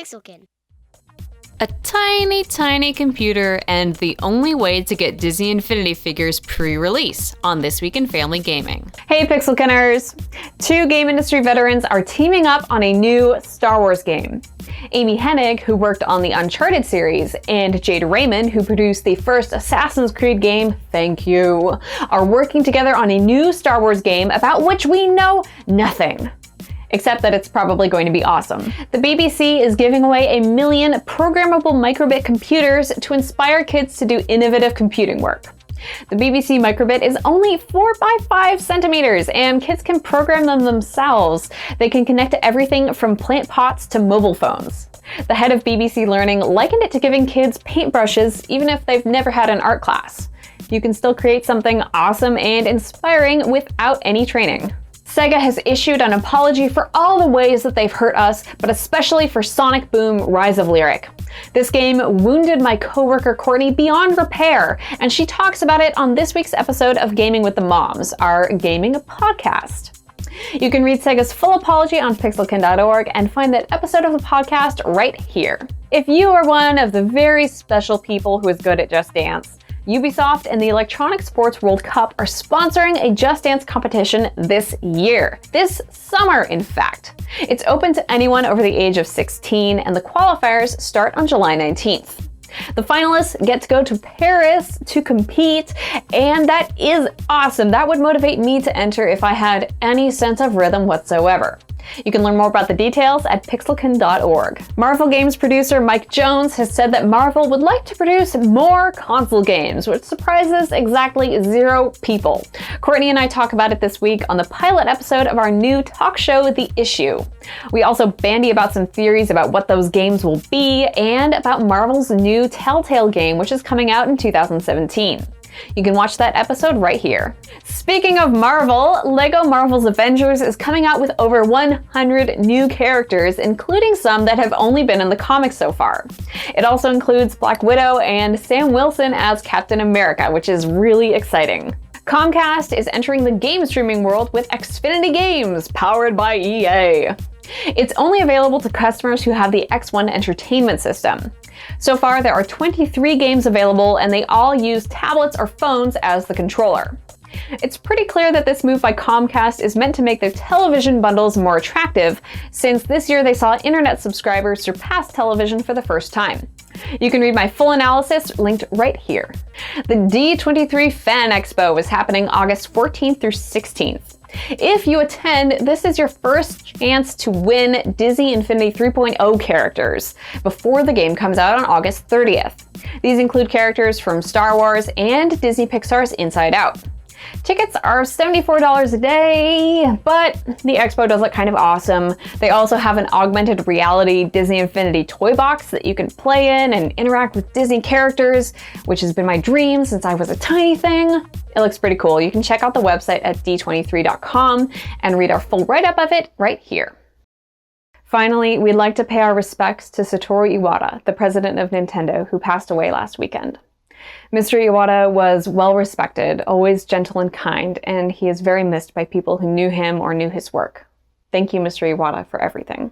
Pixelkin. A tiny, tiny computer and the only way to get Disney Infinity figures pre-release on This Week in Family Gaming. Hey Pixelkinners! Two game industry veterans are teaming up on a new Star Wars game. Amy Hennig, who worked on the Uncharted series, and Jade Raymond, who produced the first Assassin's Creed game, thank you, are working together on a new Star Wars game about which we know nothing. Except that it's probably going to be awesome. The BBC is giving away 1 million programmable microbit computers to inspire kids to do innovative computing work. The BBC microbit is only 4 by 5 centimeters, and kids can program them themselves. They can connect to everything from plant pots to mobile phones. The head of BBC Learning likened it to giving kids paintbrushes even if they've never had an art class. You can still create something awesome and inspiring without any training. Sega has issued an apology for all the ways that they've hurt us, but especially for Sonic Boom: Rise of Lyric. This game wounded my coworker Courtney beyond repair, and she talks about it on this week's episode of Gaming with the Moms, our gaming podcast. You can read Sega's full apology on pixelkin.org and find that episode of the podcast right here. If you are one of the very special people who is good at Just Dance, Ubisoft and the Electronic Sports World Cup are sponsoring a Just Dance competition this year. This summer, in fact. It's open to anyone over the age of 16, and the qualifiers start on July 19th. The finalists get to go to Paris to compete, and that is awesome. That would motivate me to enter if I had any sense of rhythm whatsoever. You can learn more about the details at pixelkin.org. Marvel Games producer Mike Jones has said that Marvel would like to produce more console games, which surprises exactly 0 people. Courtney and I talk about it this week on the pilot episode of our new talk show, The Issue. We also bandy about some theories about what those games will be and about Marvel's new Telltale game, which is coming out in 2017. You can watch that episode right here. Speaking of Marvel, LEGO Marvel's Avengers is coming out with over 100 new characters, including some that have only been in the comics so far. It also includes Black Widow and Sam Wilson as Captain America, which is really exciting. Comcast is entering the game streaming world with Xfinity Games, powered by EA. It's only available to customers who have the X1 entertainment system. So far, there are 23 games available, and they all use tablets or phones as the controller. It's pretty clear that this move by Comcast is meant to make their television bundles more attractive, since this year they saw internet subscribers surpass television for the first time. You can read my full analysis linked right here. The D23 Fan Expo is happening August 14th through 16th. If you attend, this is your first chance to win Disney Infinity 3.0 characters before the game comes out on August 30th. These include characters from Star Wars and Disney Pixar's Inside Out. Tickets are $74 a day, but the expo does look kind of awesome. They also have an augmented reality Disney Infinity toy box that you can play in and interact with Disney characters, which has been my dream since I was a tiny thing. It looks pretty cool. You can check out the website at d23.com and read our full write-up of it right here. Finally, we'd like to pay our respects to Satoru Iwata, the president of Nintendo, who passed away last weekend. Mr. Iwata was well respected, always gentle and kind, and he is very missed by people who knew him or knew his work. Thank you, Mr. Iwata, for everything.